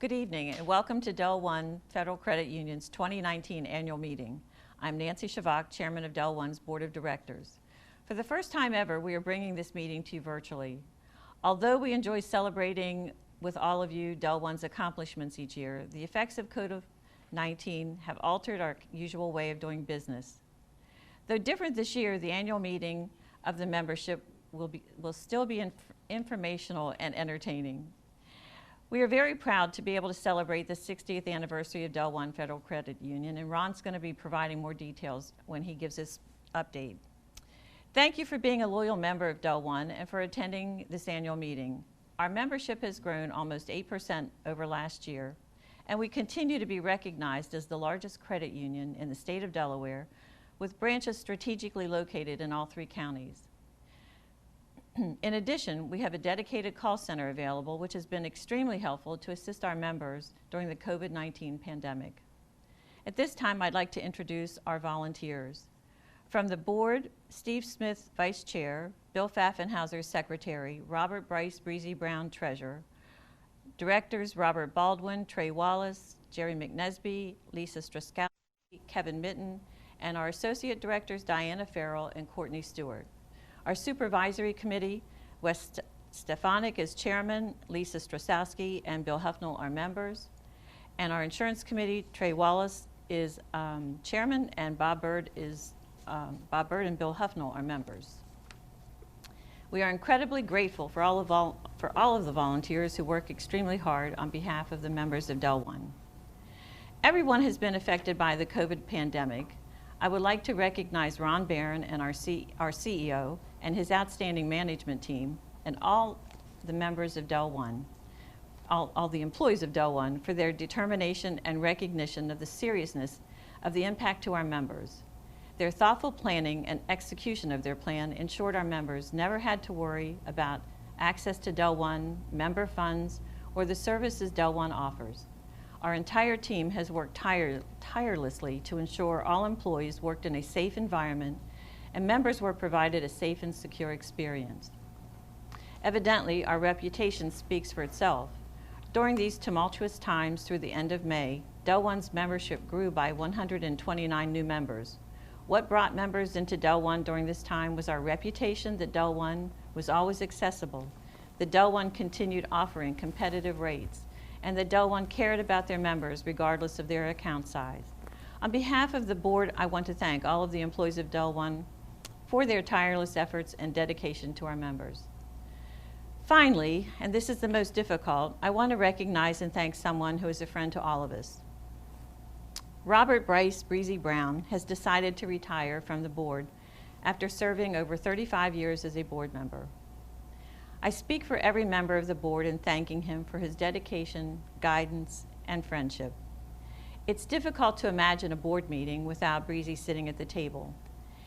Good evening and welcome to Del-One Federal Credit Union's 2019 annual meeting. I'm Nancy Shavak, Chairman of Del-One's Board of Directors. For the first time ever, we are bringing this meeting to you virtually. Although we enjoy celebrating with all of you Del-One's accomplishments each year, the effects of COVID-19 have altered our usual way of doing business. Though different this year, the annual meeting of the membership will still be informational and entertaining. We are very proud to be able to celebrate the 60th anniversary of Del-One Federal Credit Union, and Ron's going to be providing more details when he gives his update. Thank you for being a loyal member of Del-One and for attending this annual meeting. Our membership has grown almost 8% over last year, and we continue to be recognized as the largest credit union in the state of Delaware, with branches strategically located in all 3 counties. In addition, we have a dedicated call center available, which has been extremely helpful to assist our members during the COVID-19 pandemic. At this time, I'd like to introduce our volunteers. From the board, Steve Smith, Vice Chair, Bill Pfaffenhauser, Secretary, Robert Bryce Breezy Brown, Treasurer. Directors, Robert Baldwin, Trey Wallace, Jerry McNesby, Lisa Straskowski, Kevin Mitten, and our Associate Directors, Diana Farrell and Courtney Stewart. Our Supervisory Committee, Wes Stefanik is Chairman, Lisa Strasowski and Bill Huffnell are members. And our Insurance Committee, Trey Wallace is Chairman, and Bob Bird and Bill Huffnell are members. We are incredibly grateful for all of the volunteers who work extremely hard on behalf of the members of Del-One. Everyone has been affected by the COVID pandemic. I would like to recognize Ron Barron and our CEO and his outstanding management team and all the members of Del-One, all the employees of Del-One for their determination and recognition of the seriousness of the impact to our members. Their thoughtful planning and execution of their plan ensured our members never had to worry about access to Del-One, member funds, or the services Del-One offers. Our entire team has worked tirelessly to ensure all employees worked in a safe environment and members were provided a safe and secure experience. Evidently, our reputation speaks for itself. During these tumultuous times through the end of May, Del-One's membership grew by 129 new members. What brought members into Del-One during this time was our reputation that Del-One was always accessible, that Del-One continued offering competitive rates, and that Del-One cared about their members regardless of their account size. On behalf of the board, I want to thank all of the employees of Del-One for their tireless efforts and dedication to our members. Finally, and this is the most difficult, I want to recognize and thank someone who is a friend to all of us. Robert Bryce Breezy Brown has decided to retire from the board after serving over 35 years as a board member. I speak for every member of the board in thanking him for his dedication, guidance, and friendship. It's difficult to imagine a board meeting without Breezy sitting at the table.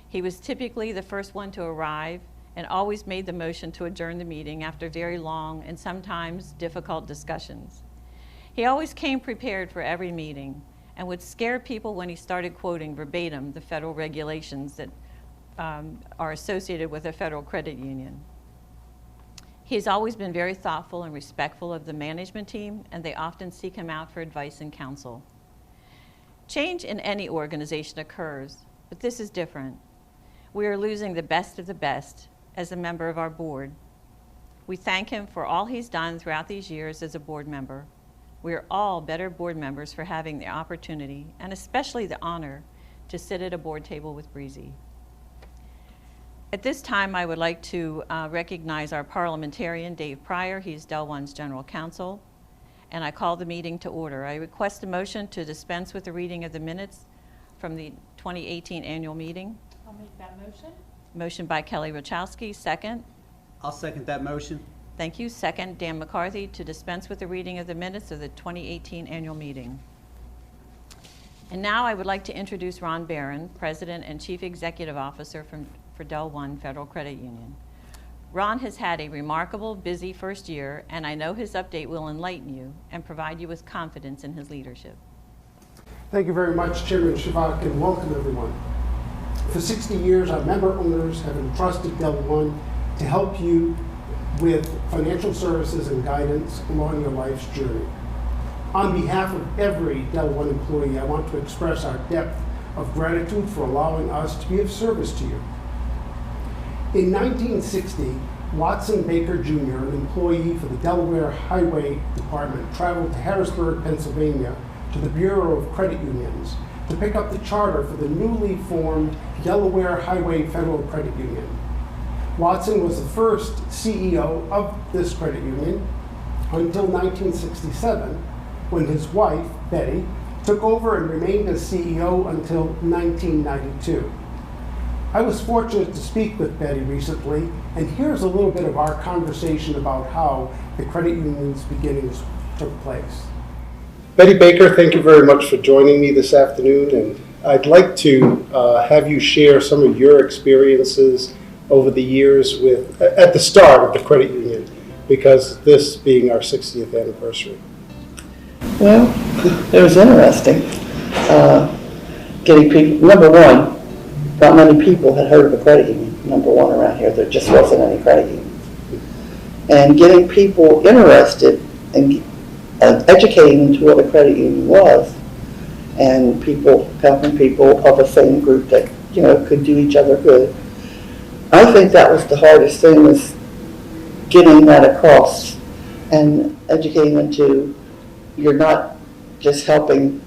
He was typically the first one to arrive and always made the motion to adjourn the meeting after very long and sometimes difficult discussions. He always came prepared for every meeting and would scare people when he started quoting verbatim the federal regulations that are associated with a federal credit union. He has always been very thoughtful and respectful of the management team, and they often seek him out for advice and counsel. Change in any organization occurs, but this is different. We are losing the best of the best as a member of our board. We thank him for all he's done throughout these years as a board member. We are all better board members for having the opportunity, and especially the honor, to sit at a board table with Breezy. At this time, I would like to recognize our parliamentarian, Dave Pryor. He's Del-One's General Counsel, and I call the meeting to order. I request a motion to dispense with the reading of the minutes from the 2018 annual meeting. I'll make that motion. Motion by Kelly Rochowski, second. I'll second that motion. Thank you. Second, Dan McCarthy, to dispense with the reading of the minutes of the 2018 annual meeting. And now I would like to introduce Ron Barron, President and Chief Executive Officer for Del-One Federal Credit Union. Ron has had a remarkable, busy first year, and I know his update will enlighten you and provide you with confidence in his leadership. Thank you very much, Chairman Shavak, and welcome everyone. For 60 years, our member owners have entrusted Del-One to help you with financial services and guidance along your life's journey. On behalf of every Del-One employee, I want to express our depth of gratitude for allowing us to be of service to you. In 1960, Watson Baker Jr., an employee for the Delaware Highway Department, traveled to Harrisburg, Pennsylvania, to the Bureau of Credit Unions to pick up the charter for the newly formed Delaware Highway Federal Credit Union. Watson was the first CEO of this credit union until 1967, when his wife, Betty, took over and remained as CEO until 1992. I was fortunate to speak with Betty recently, and here's a little bit of our conversation about how the credit union's beginnings took place. Betty Baker, thank you very much for joining me this afternoon, and I'd like to have you share some of your experiences over the years at the start of the credit union, because this being our 60th anniversary. Well, it was interesting. Getting people, number one, not many people had heard of a credit union, number one around here. There just wasn't any credit unions. And getting people interested and educating into what a credit union was, and people helping people of the same group that, you know, could do each other good. I think that was the hardest thing, was getting that across and educating them to, you're not just helping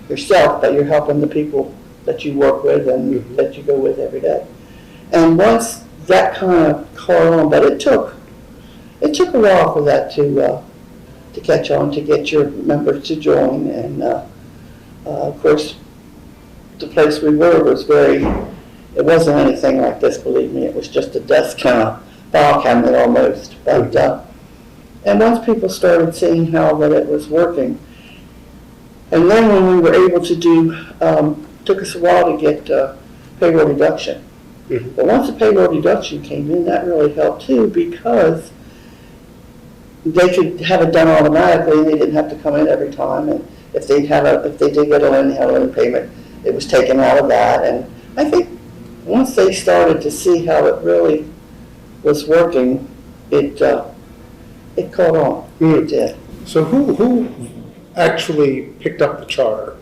yourself, but you're helping the people that you work with and that you go with every day. And once that kind of caught on, but it took a while for that to catch on, to get your members to join. And of course, the place we were was it wasn't anything like this, believe me. It was just a desk kind of file cabinet almost. But and once people started seeing how that it was working, and then when we were able to do, took us a while to get payroll deduction. But once the payroll deduction came in, that really helped too, because they could have it done automatically, and they didn't have to come in every time. And if they did get a loan payment, it was taken out of that. And I think once they started to see how it really was working, it caught on. It did. So who actually picked up the charter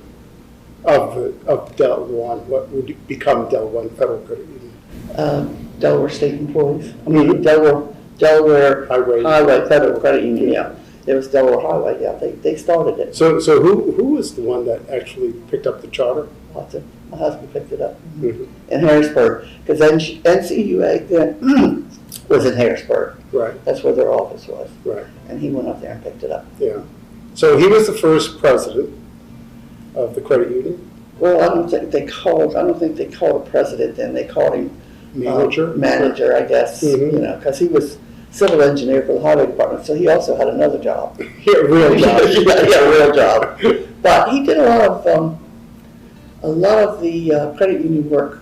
of Del-One, what would become Del-One Federal Credit Union? Delaware State employees. I mean, Delaware Highway Federal Credit Union. Yeah, it was Delaware Highway. Yeah, they started it. So who was the one that actually picked up the charter? Watson. My husband picked it up in Harrisburg, because NCUA then was in Harrisburg. Right. That's where their office was. Right. And he went up there and picked it up. Yeah. So he was the first president of the credit union? Well, I don't think they called a president then. They called him manager, I guess, you know, because he was civil engineer for the highway department, so he also had another job. Yeah, real job. Yeah, real job. But he did a lot of the credit union work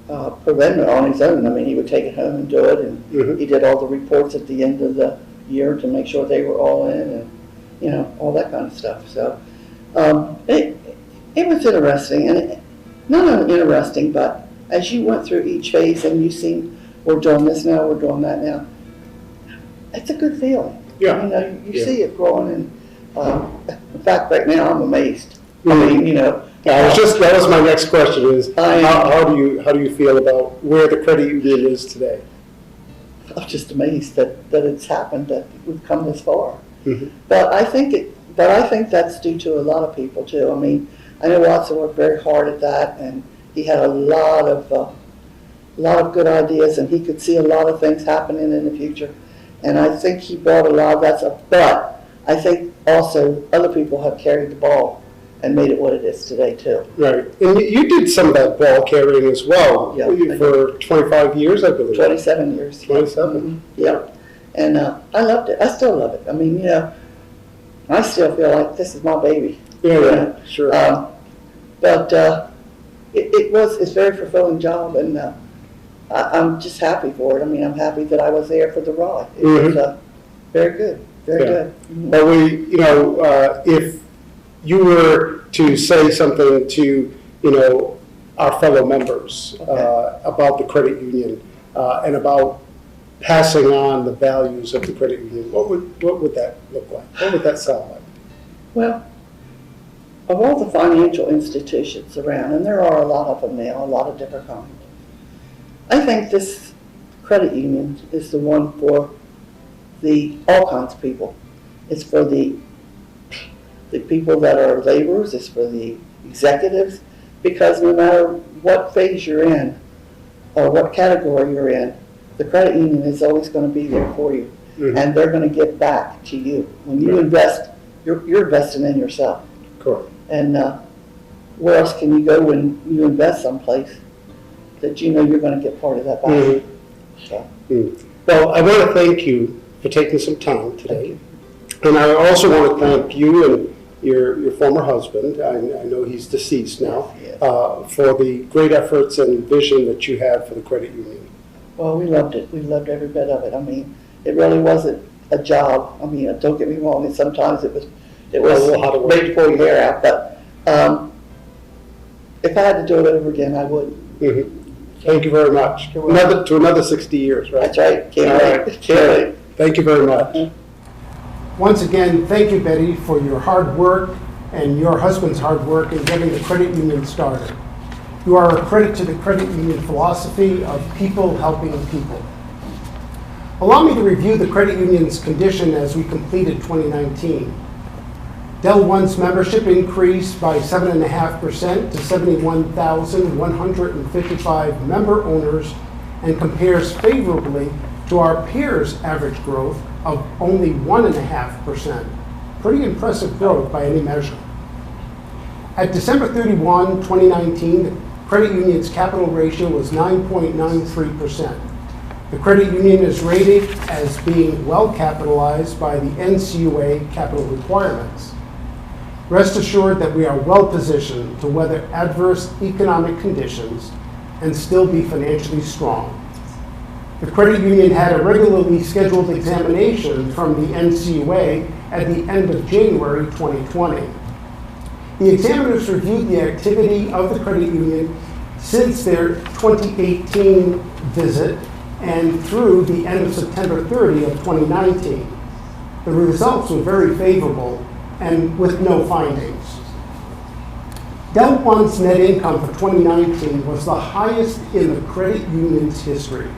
for them on his own. I mean, he would take it home and do it, and he did all the reports at the end of the year to make sure they were all in, and you know, all that kind of stuff. So it was interesting, and not only interesting, but as you went through each phase and you seen, we're doing this now, we're doing that now, it's a good feeling. Yeah. You know, you see it growing, and in fact, right now I'm amazed. I mean, you know. That was my next question, is how do you feel about where the credit union is today? I'm just amazed that it's happened, that we've come this far. But I think that's due to a lot of people too. I mean, I know Watson worked very hard at that, and he had a lot of good ideas, and he could see a lot of things happening in the future. And I think he brought a lot of that stuff. But I think also other people have carried the ball and made it what it is today too. Right, and you did some of that ball carrying as well. Yeah, for 25 years, I believe. 27 years. 27. Yeah, and I loved it. I still love it. I mean, you know, I still feel like this is my baby. Yeah, sure. But it's a very fulfilling job, and I'm just happy for it. I mean, I'm happy that I was there for the ride. It was very good, very good. But if you were to say something to, our fellow members about the credit union and about passing on the values of the credit union, what would that look like? What would that sound like? Well, of all the financial institutions around, and there are a lot of them now, a lot of different kinds, I think this credit union is the one for all kinds of people. It's for the people that are laborers, it's for the executives, because no matter what phase you're in or what category you're in, the credit union is always going to be there for you. Mm-hmm. And they're going to give back to you. When you invest, you're investing in yourself. Correct. And where else can you go when you invest someplace that you know you're going to get part of that back? Mm-hmm. So. Mm-hmm. Well, I want to thank you for taking some time today. And I also want to thank you and your former husband, I know he's deceased now, yes. For the great efforts and vision that you had for the credit union. Well, we loved it. We loved every bit of it. I mean, it really wasn't a job. I mean, don't get me wrong, and sometimes it was ready to pull your hair out, but if I had to do it over again, I would. Mm-hmm. Thank you very much. Another 60 years, right? That's right. Can't wait. Thank you very much. Once again, thank you, Betty, for your hard work and your husband's hard work in getting the credit union started. You are a credit to the credit union philosophy of people helping people. Allow me to review the credit union's condition as we completed 2019. Del-One's membership increased by 7.5% to 71,155 member owners and compares favorably to our peers' average growth of only 1.5%. Pretty impressive growth by any measure. At December 31, 2019, the credit union's capital ratio was 9.93%. The credit union is rated as being well capitalized by the NCUA capital requirements. Rest assured that we are well positioned to weather adverse economic conditions and still be financially strong. The credit union had a regularly scheduled examination from the NCUA at the end of January 2020. The examiners reviewed the activity of the credit union since their 2018 visit and through the end of September 30 of 2019. The results were very favorable and with no findings. Del-One's net income for 2019 was the highest in the credit union's history.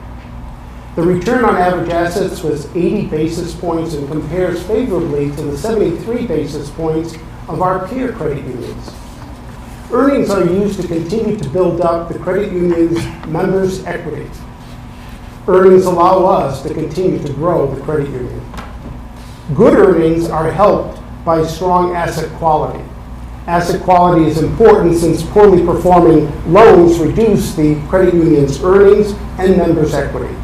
The return on average assets was 80 basis points and compares favorably to the 73 basis points of our peer credit unions. Earnings are used to continue to build up the credit union's members' equity. Earnings allow us to continue to grow the credit union. Good earnings are helped by strong asset quality. Asset quality is important since poorly performing loans reduce the credit union's earnings and members' equity.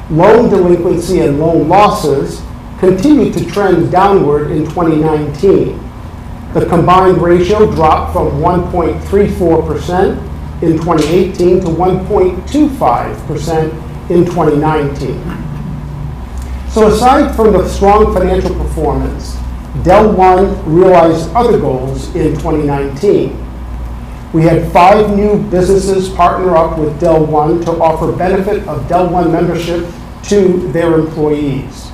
Loan delinquency and loan losses continued to trend downward in 2019. The combined ratio dropped from 1.34% in 2018 to 1.25% in 2019. So aside from the strong financial performance, Del-One realized other goals in 2019. We had 5 new businesses partner up with Del-One to offer benefit of Del-One membership to their employees.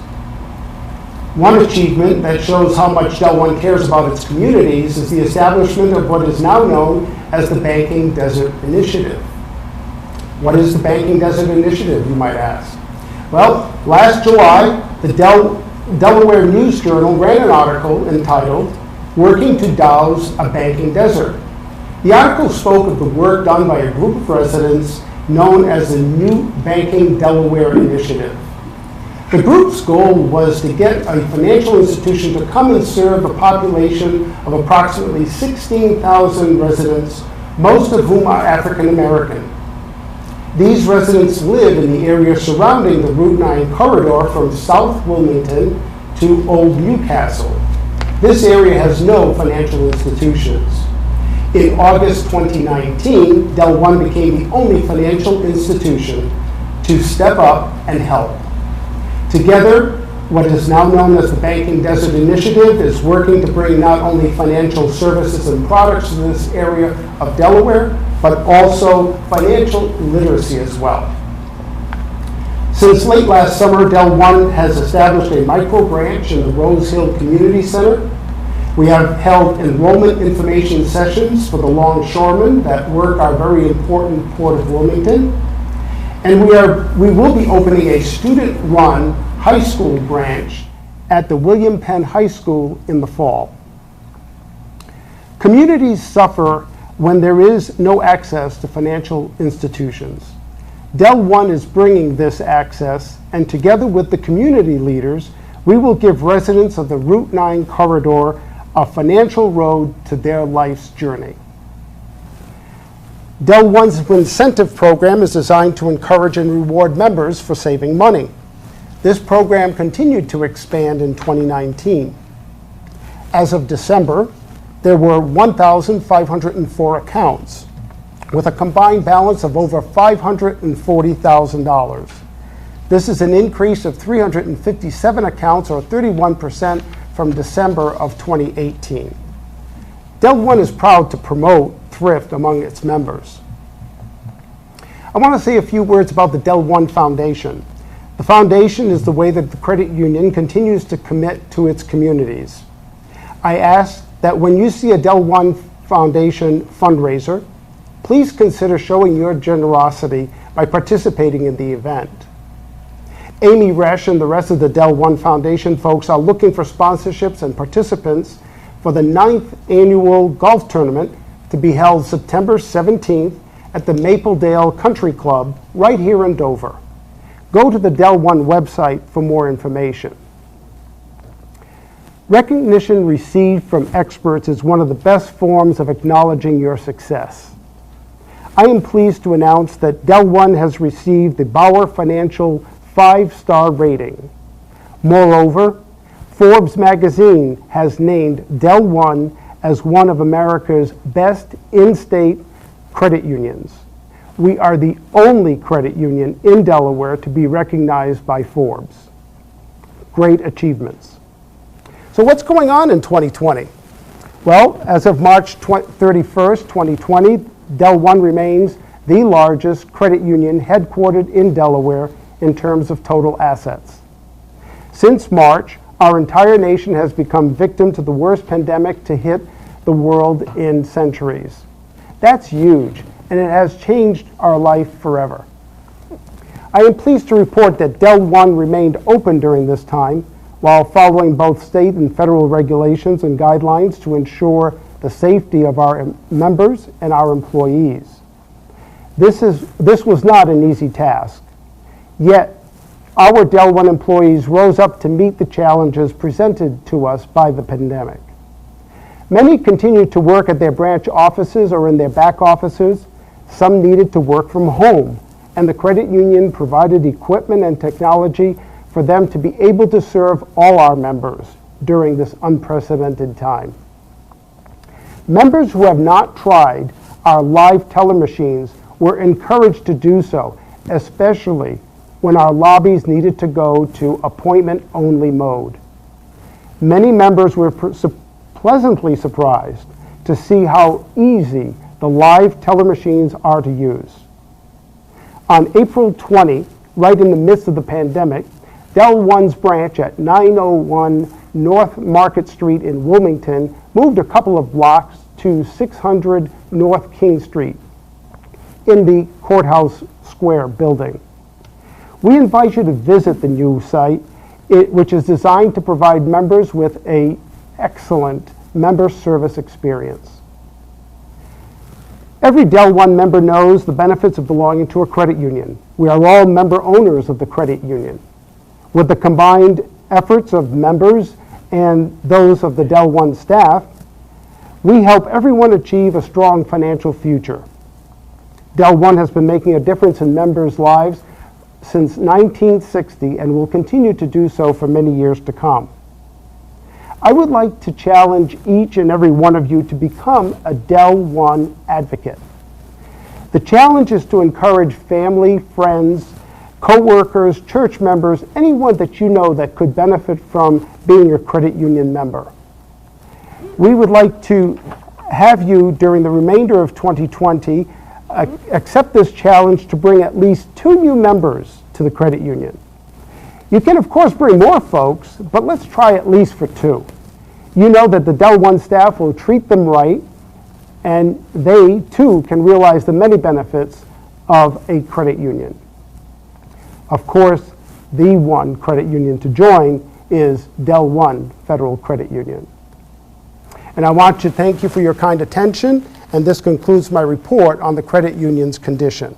One achievement that shows how much Del-One cares about its communities is the establishment of what is now known as the Banking Desert Initiative. What is the Banking Desert Initiative, you might ask? Well, last July, the Delaware News Journal ran an article entitled, "Working to Douse a Banking Desert." The article spoke of the work done by a group of residents known as the New Banking Delaware Initiative. The group's goal was to get a financial institution to come and serve a population of approximately 16,000 residents, most of whom are African American. These residents live in the area surrounding the Route 9 corridor from South Wilmington to Old Newcastle. This area has no financial institutions. In August 2019, Del-One became the only financial institution to step up and help. Together, what is now known as the Banking Desert Initiative is working to bring not only financial services and products to this area of Delaware, but also financial literacy as well. Since late last summer, Del-One has established a micro branch in the Rose Hill Community Center. We have held enrollment information sessions for the longshoremen that work our very important Port of Wilmington. And we will be opening a student-run high school branch at the William Penn High School in the fall. Communities suffer when there is no access to financial institutions. Del-One is bringing this access, and together with the community leaders, we will give residents of the Route 9 corridor a financial road to their life's journey. Del-One's incentive program is designed to encourage and reward members for saving money. This program continued to expand in 2019. As of December, there were 1,504 accounts, with a combined balance of over $540,000. This is an increase of 357 accounts, or 31%, from December of 2018. Del-One is proud to promote thrift among its members. I want to say a few words about the Del-One Foundation. The foundation is the way that the credit union continues to commit to its communities. I ask that when you see a Del-One Foundation fundraiser, please consider showing your generosity by participating in the event. Amy Resch and the rest of the Del-One Foundation folks are looking for sponsorships and participants for the 9th annual golf tournament to be held September 17th at the Mapledale Country Club right here in Dover. Go to the Del-One website for more information. Recognition received from experts is one of the best forms of acknowledging your success. I am pleased to announce that Del-One has received the Bauer Financial 5-star rating. Moreover, Forbes magazine has named Del-One as one of America's best in-state credit unions. We are the only credit union in Delaware to be recognized by Forbes. Great achievements. So what's going on in 2020? Well, as of March 31st, 2020, Del-One remains the largest credit union headquartered in Delaware in terms of total assets. Since March, our entire nation has become victim to the worst pandemic to hit the world in centuries. That's huge, and it has changed our life forever. I am pleased to report that Del-One remained open during this time while following both state and federal regulations and guidelines to ensure the safety of our members and our employees. This was not an easy task, yet our Del-One employees rose up to meet the challenges presented to us by the pandemic. Many continued to work at their branch offices or in their back offices. Some needed to work from home, and the credit union provided equipment and technology for them to be able to serve all our members during this unprecedented time. Members who have not tried our live teller machines were encouraged to do so, especially when our lobbies needed to go to appointment-only mode. Many members were pleasantly surprised to see how easy the live teller machines are to use. On April 20, right in the midst of the pandemic, Del-One's branch at 901 North Market Street in Wilmington moved a couple of blocks to 600 North King Street in the Courthouse Square building. We invite you to visit the new site, which is designed to provide members with an excellent member service experience. Every Del-One member knows the benefits of belonging to a credit union. We are all member owners of the credit union. With the combined efforts of members and those of the Del-One staff, we help everyone achieve a strong financial future. Del-One has been making a difference in members' lives since 1960 and will continue to do so for many years to come. I would like to challenge each and every one of you to become a Del-One advocate. The challenge is to encourage family, friends, co-workers, church members, anyone that you know that could benefit from being a credit union member. We would like to have you during the remainder of 2020 accept this challenge to bring at least 2 new members to to the credit union. You can, of course, bring more folks, but let's try at least for 2. You know that the Del-One staff will treat them right, and they, too, can realize the many benefits of a credit union. Of course, the one credit union to join is Del-One Federal Credit Union. And I want to thank you for your kind attention, and this concludes my report on the credit union's condition.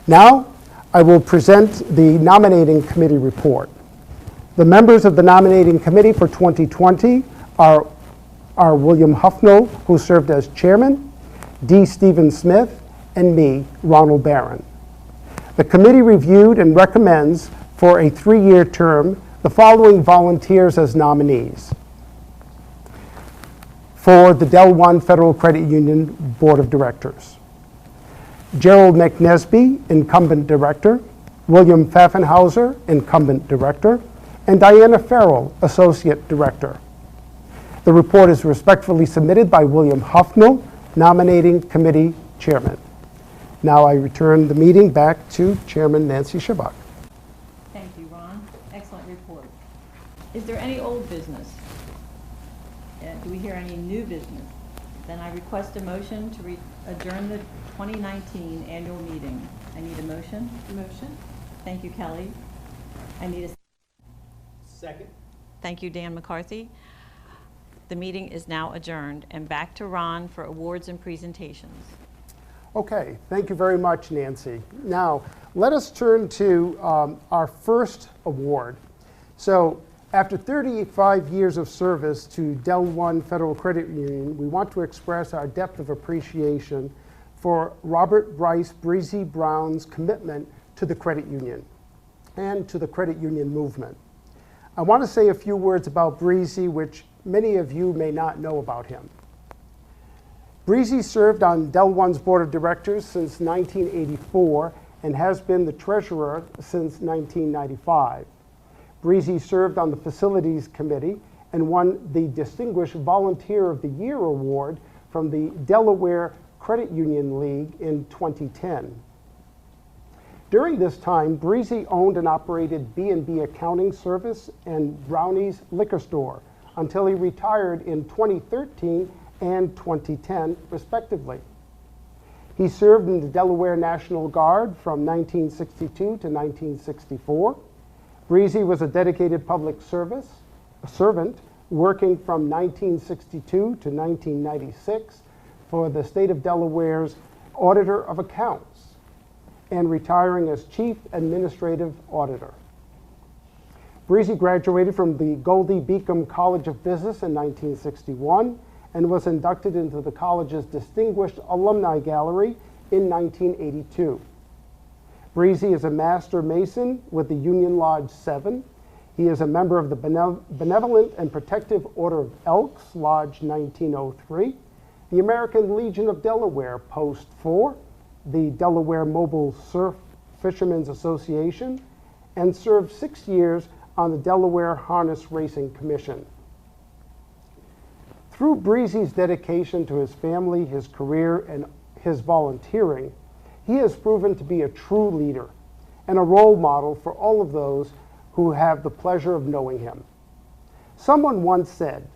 Now, I will present the Nominating Committee report. The members of the Nominating Committee for 2020 are William Huffnell, who served as chairman, D. Stephen Smith, and me, Ronald Barron. The committee reviewed and recommends for a 3-year term the following volunteers as nominees. For the Del-One Federal Credit Union Board of Directors: Gerald McNesby, incumbent director, William Pfaffenhauser, incumbent director, and Diana Farrell, associate director. The report is respectfully submitted by William Huffnell, Nominating Committee Chairman. Now I return the meeting back to Chairman Nancy Shabak. Thank you, Ron. Excellent report. Is there any old business? Do we hear any new business? Then I request a motion to adjourn the 2019 annual meeting. I need a motion. Motion. Thank you, Kelly. I need a Second. Thank you, Dan McCarthy. The meeting is now adjourned, and back to Ron for awards and presentations. Okay, thank you very much, Nancy. Now, let us turn to our first award. So, after 35 years of service to Del-One Federal Credit Union, we want to express our depth of appreciation for Robert Bryce Breezy Brown's commitment to the credit union and to the credit union movement. I want to say a few words about Breezy, which many of you may not know about him. Breezy served on Del-One's board of directors since 1984 and has been the treasurer since 1995. Breezy served on the Facilities Committee and won the Distinguished Volunteer of the Year Award from the Delaware Credit Union League in 2010. During this time, Breezy owned and operated B&B Accounting Service and Brownie's Liquor Store until he retired in 2013 and 2010, respectively. He served in the Delaware National Guard from 1962 to 1964. Breezy was a dedicated public servant working from 1962 to 1996 for the state of Delaware's Auditor of Accounts and retiring as Chief Administrative Auditor. Breezy graduated from the Goldie Beacom College of Business in 1961 and was inducted into the college's Distinguished Alumni Gallery in 1982. Breezy is a Master Mason with the Union Lodge 7. He is a member of the Benevolent and Protective Order of Elks, Lodge 1903, the American Legion of Delaware, Post 4, the Delaware Mobile Surf Fishermen's Association, and served 6 years on the Delaware Harness Racing Commission. Through Breezy's dedication to his family, his career, and his volunteering, he has proven to be a true leader and a role model for all of those who have the pleasure of knowing him. Someone once said,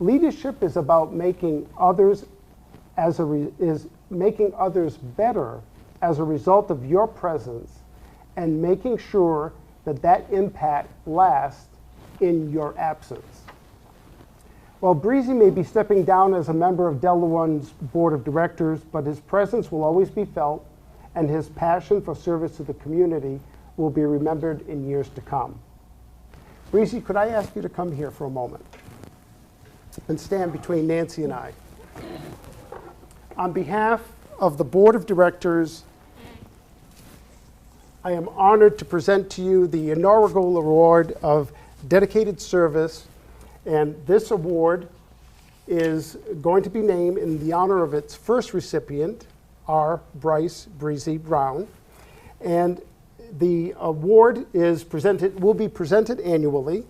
"Leadership is about making others better as a result of your presence and making sure that that impact lasts in your absence." While Breezy may be stepping down as a member of Del-One's board of directors, but his presence will always be felt, and his passion for service to the community will be remembered in years to come. Breezy, could I ask you to come here for a moment and stand between Nancy and I? On behalf of the board of directors, I am honored to present to you the Inaugural Award of Dedicated Service. And this award is going to be named in the honor of its first recipient, R. Bryce Breezy Brown. And the award will be presented annually,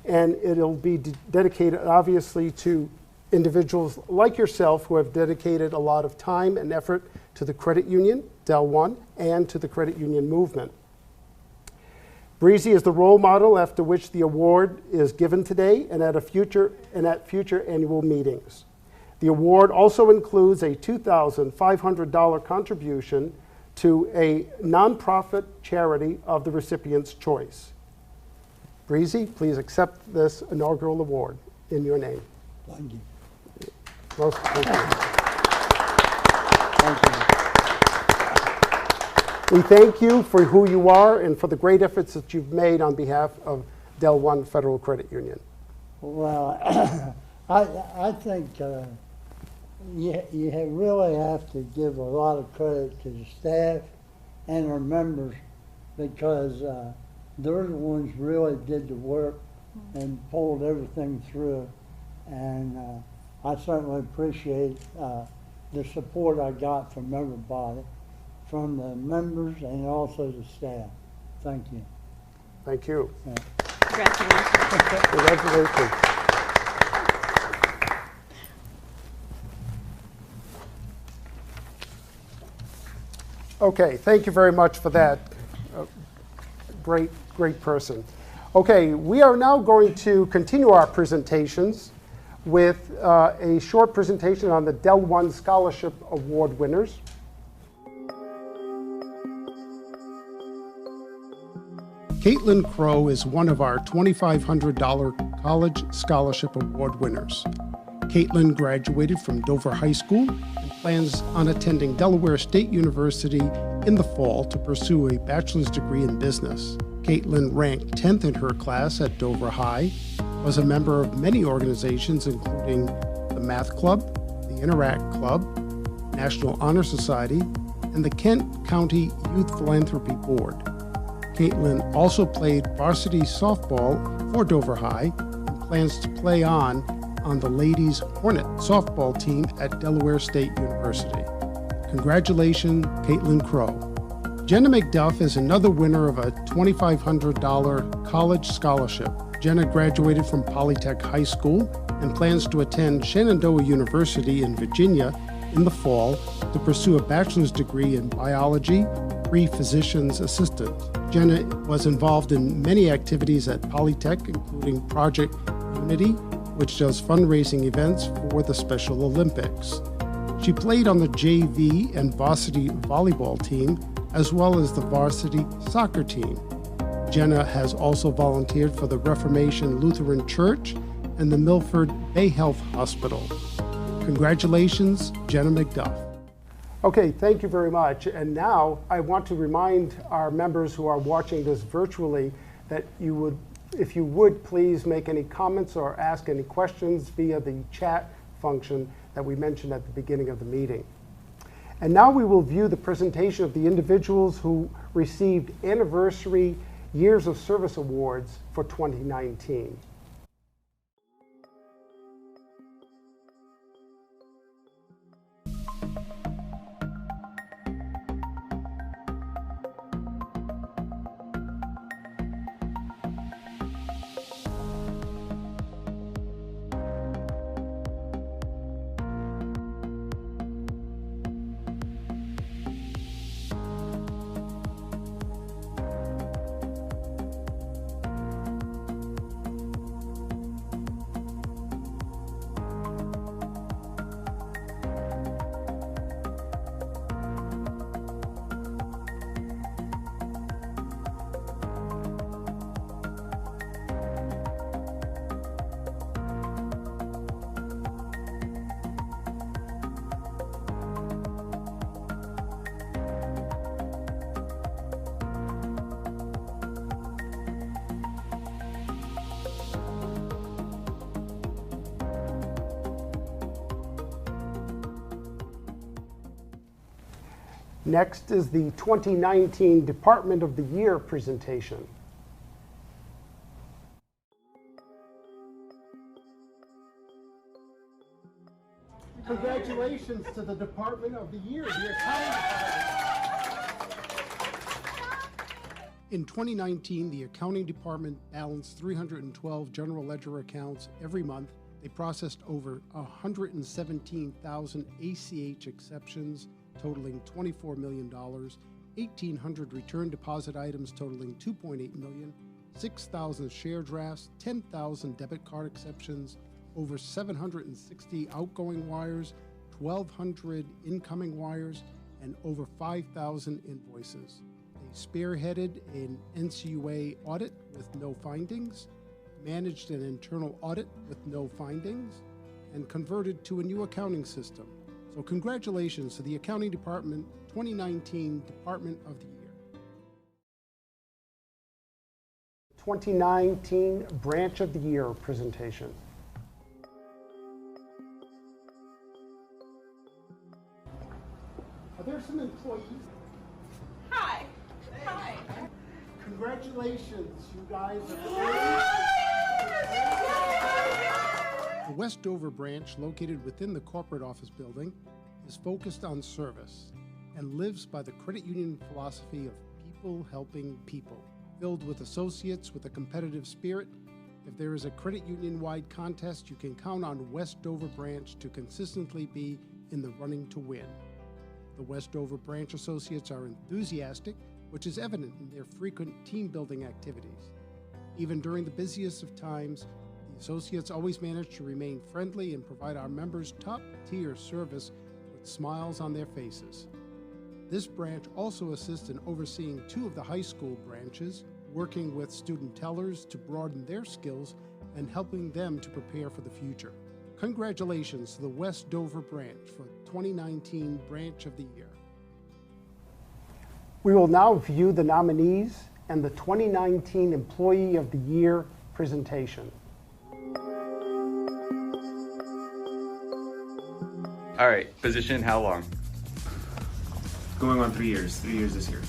and it'll be dedicated obviously to individuals like yourself who have dedicated a lot of time and effort to the credit union, Del-One, and to the credit union movement. Breezy is the role model after which the award is given today and at future annual meetings. The award also includes a $2,500 contribution to a nonprofit charity of the recipient's choice. Breezy, please accept this inaugural award in your name. Thank you. Most thank you. Thank you. We thank you for who you are and for the great efforts that you've made on behalf of Del-One Federal Credit Union. Well, I think you really have to give a lot of credit to the staff and our members, because they're the ones who really did the work and pulled everything through. And I certainly appreciate the support I got from everybody, from the members and also the staff. Thank you. Thank you. Yeah. Congratulations. Congratulations. Okay, thank you very much for that. Great person. Okay, we are now going to continue our presentations with a short presentation on the Del-One Scholarship Award winners. Caitlin Crow is one of our $2,500 College Scholarship Award winners. Caitlin graduated from Dover High School and plans on attending Delaware State University in the fall to pursue a bachelor's degree in business. Caitlin ranked 10th in her class at Dover High, was a member of many organizations including the Math Club, the Interact Club, National Honor Society, and the Kent County Youth Philanthropy Board. Caitlin also played varsity softball for Dover High and plans to play on the Ladies Hornet softball team at Delaware State University. Congratulations, Caitlin Crow. Jenna McDuff is another winner of a $2,500 college scholarship. Jenna graduated from Polytech High School and plans to attend Shenandoah University in Virginia in the fall to pursue a bachelor's degree in biology, pre-physician's assistant. Jenna was involved in many activities at Polytech, including Project Unity, which does fundraising events for the Special Olympics. She played on the JV and varsity volleyball team, as well as the varsity soccer team. Jenna has also volunteered for the Reformation Lutheran Church and the Milford Bay Health Hospital. Congratulations, Jenna McDuff. Okay, thank you very much. And now I want to remind our members who are watching this virtually that if you would please make any comments or ask any questions via the chat function that we mentioned at the beginning of the meeting. And now we will view the presentation of the individuals who received Anniversary Years of Service Awards for 2019. Next is the 2019 Department of the Year presentation. Congratulations to the Department of the Year, the Accounting Department. In 2019, the Accounting Department balanced 312 general ledger accounts every month. They processed over 117,000 ACH exceptions totaling $24 million, 1,800 return deposit items totaling $2.8 million, 6,000 share drafts, 10,000 debit card exceptions, over 760 outgoing wires, 1,200 incoming wires, and over 5,000 invoices. They spearheaded an NCUA audit with no findings, managed an internal audit with no findings, and converted to a new accounting system. So congratulations to the Accounting Department 2019 Department of the Year. 2019 Branch of the Year presentation. Are there some employees? Hi. Hi. Congratulations, you guys. The West Dover branch, located within the corporate office building, is focused on service and lives by the credit union philosophy of people helping people. Filled with associates with a competitive spirit, if there is a credit union-wide contest, you can count on West Dover branch to consistently be in the running to win. The West Dover branch associates are enthusiastic, which is evident in their frequent team-building activities. Even during the busiest of times, the associates always manage to remain friendly and provide our members top-tier service with smiles on their faces. This branch also assists in overseeing 2 of the high school branches, working with student tellers to broaden their skills and helping them to prepare for the future. Congratulations to the West Dover branch for 2019 Branch of the Year. We will now view the nominees and the 2019 Employee of the Year presentation. All right, position, how long? Going on 3 years. 3 years this year.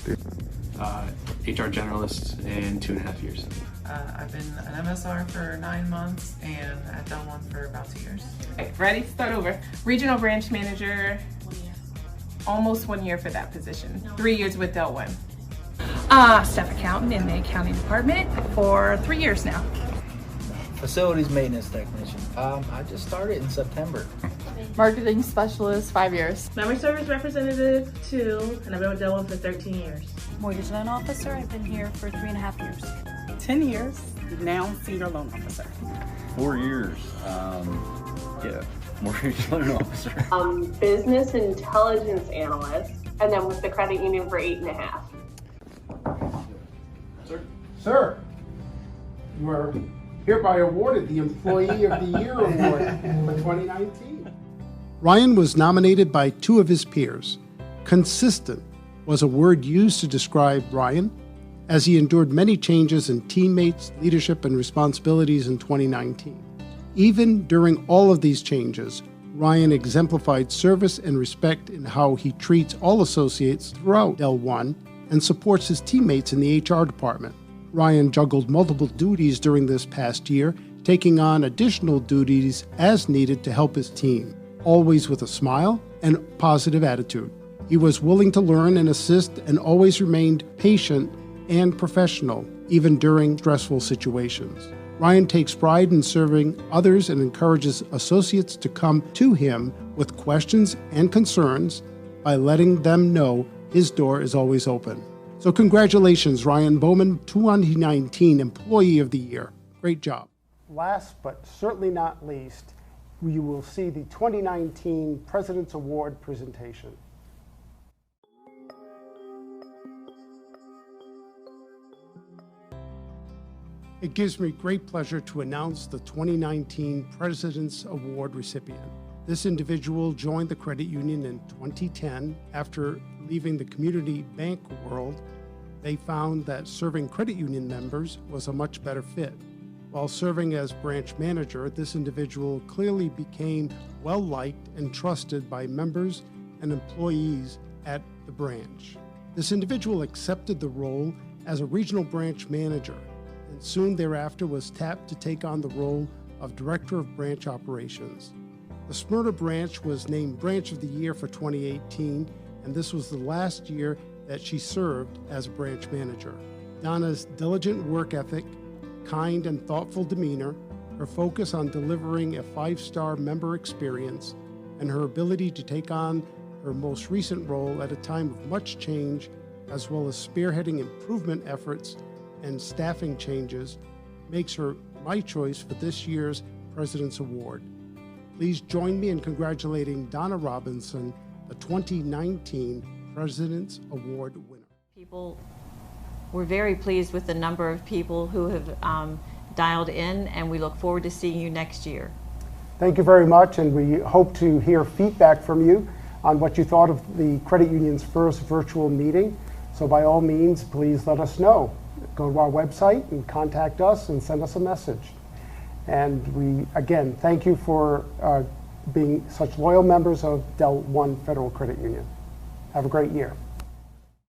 HR generalist in 2.5 years. I've been an MSR for 9 months and at Del-One for about 2 years. Okay, ready? Start over. Regional branch manager. 1 year. Almost 1 year for that position. 3 years with Del-One. Staff accountant in the accounting department for 3 years now. Facilities maintenance technician. I just started in September. Marketing specialist, 5 years. Member service representative 2, and I've been with Del-One for 13 years. Mortgage loan officer, I've been here for 3.5 years. 10 years, now senior loan officer. 4 years. Mortgage loan officer. Business intelligence analyst, and then with the credit union for 8.5. Sir, you are hereby awarded the Employee of the Year Award for 2019. Ryan was nominated by 2 of his peers. Consistent was a word used to describe Ryan, as he endured many changes in teammates, leadership, and responsibilities in 2019. Even during all of these changes, Ryan exemplified service and respect in how he treats all associates throughout Del-One and supports his teammates in the HR department. Ryan juggled multiple duties during this past year, taking on additional duties as needed to help his team, always with a smile and positive attitude. He was willing to learn and assist and always remained patient and professional, even during stressful situations. Ryan takes pride in serving others and encourages associates to come to him with questions and concerns by letting them know his door is always open. So congratulations, Ryan Bowman, 2019 Employee of the Year. Great job. Last but certainly not least, you will see the 2019 President's Award presentation. It gives me great pleasure to announce the 2019 President's Award recipient. This individual joined the credit union in 2010 after leaving the community bank world. They found that serving credit union members was a much better fit. While serving as branch manager, this individual clearly became well-liked and trusted by members and employees at the branch. This individual accepted the role as a regional branch manager and soon thereafter was tapped to take on the role of Director of Branch Operations. The Smyrna branch was named Branch of the Year for 2018, and this was the last year that she served as a branch manager. Donna's diligent work ethic, kind and thoughtful demeanor, her focus on delivering a 5-star member experience, and her ability to take on her most recent role at a time of much change, as well as spearheading improvement efforts and staffing changes, makes her my choice for this year's President's Award. Please join me in congratulating Donna Robinson, the 2019 President's Award winner. We're very pleased with the number of people who have dialed in, and we look forward to seeing you next year. Thank you very much, and we hope to hear feedback from you on what you thought of the credit union's first virtual meeting. So by all means, please let us know. Go to our website and contact us and send us a message. And we, again, thank you for being such loyal members of Del-One Federal Credit Union. Have a great year.